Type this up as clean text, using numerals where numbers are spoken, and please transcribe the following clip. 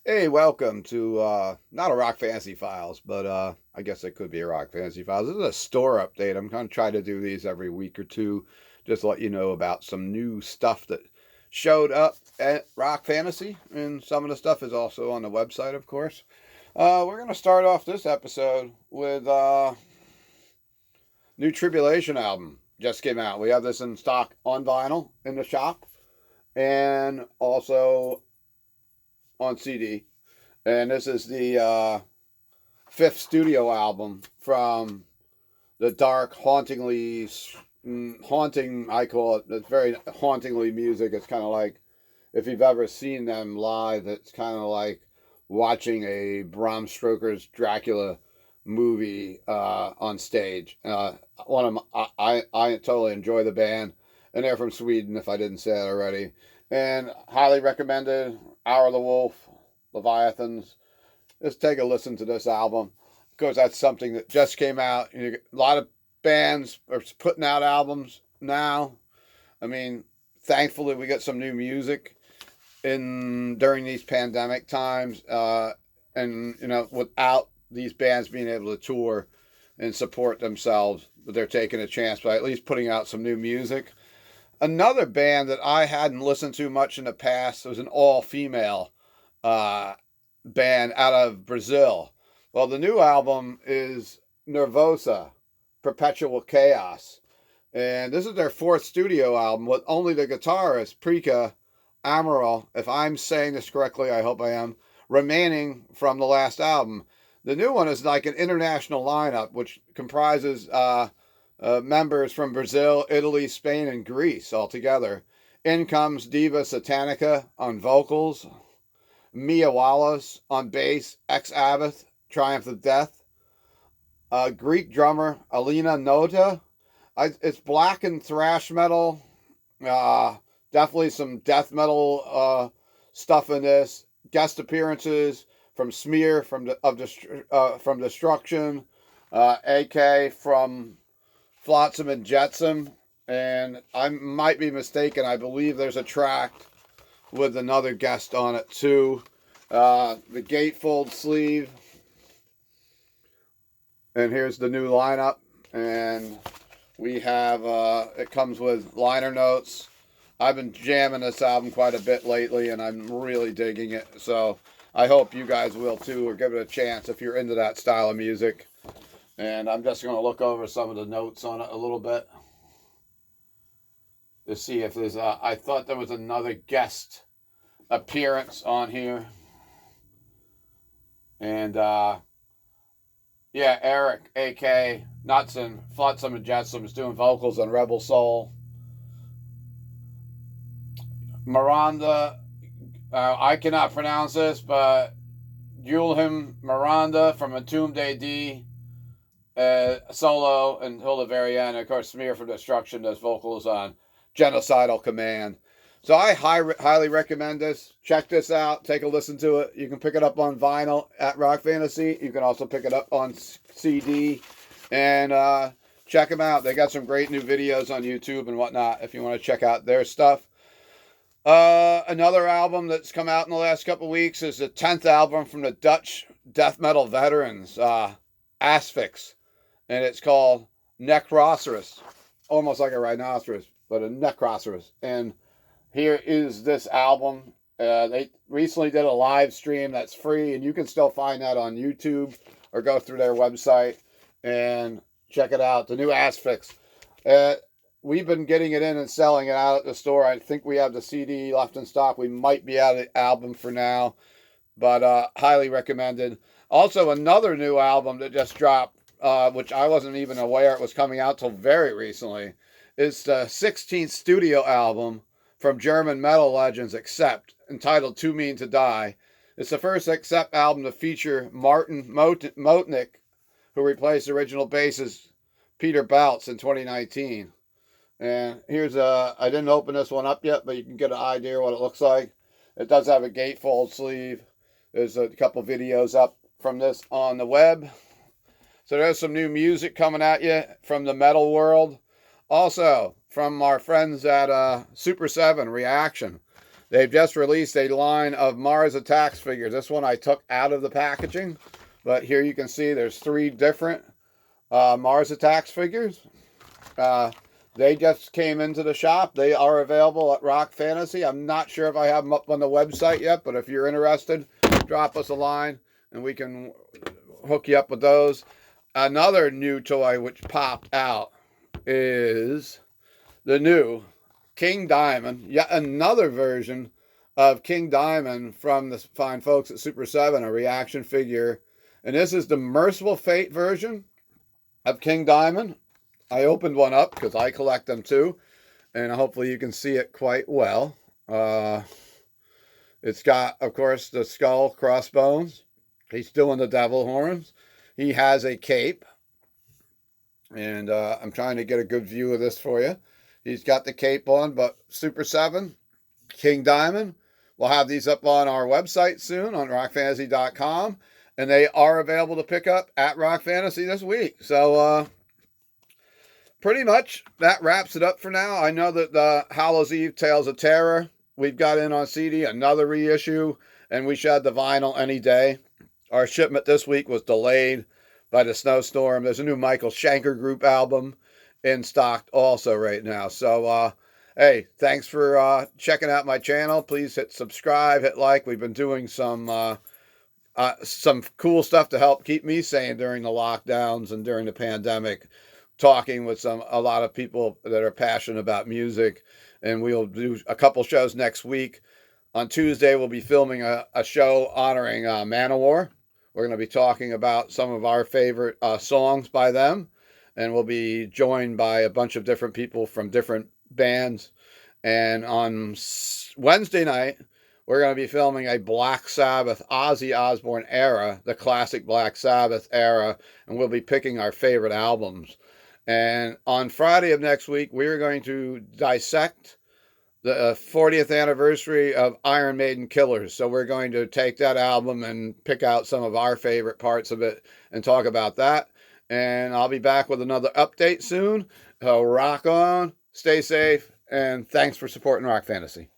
Hey, welcome to not a Rock Fantasy Files, but I guess it could be a Rock Fantasy Files. This is a store update. I'm going to try to do these every week or two, just to let you know about some new stuff that showed up at Rock Fantasy, and some of the stuff is also on the website, of course. We're going to start off this episode with new Tribulation album just came out. We have this in stock on vinyl in the shop, and also on CD. And this is the fifth studio album from the dark, haunting, I call it. It's very hauntingly music. It's kind of like, if you've ever seen them live, it's kind of like watching a Bram Stoker's Dracula movie on stage. One of my, I totally enjoy the band, and they're from Sweden, if I didn't say that already. And highly recommended. Hour of the Wolf, Leviathans. Just take a listen to this album because that's something that just came out. A lot of bands are putting out albums now. I mean, thankfully we get some new music in during these pandemic times, and without these bands being able to tour and support themselves, but they're taking a chance by at least putting out some new music. Another band that I hadn't listened to much in the past was an all-female uh, band out of Brazil. Well, the new album is Nervosa, Perpetual Chaos. And this is their fourth studio album with only the guitarist, Prika Amaral, if I'm saying this correctly, I hope I am, remaining from the last album. The new one is like an international lineup, which comprises members from Brazil, Italy, Spain, and Greece all together. In comes Diva Satanica on vocals, Mia Wallace on bass, Ex Abbott, Triumph of Death, Greek drummer Alina Nota. It's black and thrash metal. Uh, Definitely some death metal stuff in this. Guest appearances from Smear from Destruction, AK from Flotsam and Jetsam, and I might be mistaken. I believe there's a track with another guest on it too. The gatefold sleeve, and here's the new lineup. And we have it comes with liner notes. I've been jamming this album quite a bit lately, and I'm really digging it. So I hope you guys will too, or give it a chance if you're into that style of music. And I'm just going to look over some of the notes on it a little bit to see if there's. I thought there was another guest appearance on here, and yeah, Eric, A.K. Knudsen, Flotsam and Jetsam, is doing vocals on Rebel Soul. Miranda, I cannot pronounce this, but Julham Miranda from Entombed AD, solo until the very end. Of course, Smear from Destruction does vocals on Genocidal Command. So I highly recommend this. Check this out. Take a listen to it. You can pick it up on vinyl at Rock Fantasy. You can also pick it up on CD. And check them out. They got some great new videos on YouTube and whatnot if you want to check out their stuff. Another album that's come out in the last couple of weeks is the 10th album from the Dutch death metal veterans, Asphyx. And it's called Necroceros. Almost like a rhinoceros, but a necroceros. And here is this album. They recently did a live stream that's free, and you can still find that on YouTube or go through their website and check it out. The new Asphyx. We've been getting it in and selling it out at the store. I think we have the CD left in stock. We might be out of the album for now, but highly recommended. Also, another new album that just dropped, which I wasn't even aware it was coming out till very recently, is the 16th studio album from German metal legends Accept, entitled Too Mean to Die. It's the first Accept album to feature Martin Motnik, who replaced original bassist Peter Baltz in 2019. And here's I didn't open this one up yet, but you can get an idea what it looks like. It does have a gatefold sleeve. There's a couple videos up from this on the web. So there's some new music coming at you from the metal world. Also, from our friends at Super 7 Reaction. They've just released a line of Mars Attacks figures. This one I took out of the packaging, but here you can see there's 3 different Mars Attacks figures. They just came into the shop. They are available at Rock Fantasy. I'm not sure if I have them up on the website yet, but if you're interested, drop us a line and we can hook you up with those. Another new toy which popped out is the new King Diamond. Yet another version of King Diamond from the fine folks at Super 7, a reaction figure. And this is the Merciful Fate version of King Diamond. I opened one up because I collect them too, and hopefully you can see it quite well. It's got, of course, the skull, crossbones. He's doing the devil horns. He has a cape, and I'm trying to get a good view of this for you. He's got the cape on, but Super 7, King Diamond. We'll have these up on our website soon on rockfantasy.com, and they are available to pick up at Rock Fantasy this week. So, pretty much that wraps it up for now. I know that the Hallows Eve Tales of Terror we've got in on CD, another reissue, and we should have the vinyl any day. Our shipment this week was delayed by the snowstorm. There's a new Michael Schenker Group album in stock also right now. So, hey, thanks for checking out my channel. Please hit subscribe, hit like. We've been doing some cool stuff to help keep me sane during the lockdowns and during the pandemic, talking with a lot of people that are passionate about music. And we'll do a couple shows next week. On Tuesday, we'll be filming a show honoring Manowar. We're going to be talking about some of our favorite songs by them. And we'll be joined by a bunch of different people from different bands. And on Wednesday night, we're going to be filming a Black Sabbath Ozzy Osbourne era, the classic Black Sabbath era. And we'll be picking our favorite albums. And on Friday of next week, we're going to dissect the 40th anniversary of Iron Maiden Killers. So we're going to take that album and pick out some of our favorite parts of it and talk about that. And I'll be back with another update soon. So rock on, stay safe, and thanks for supporting Rock Fantasy.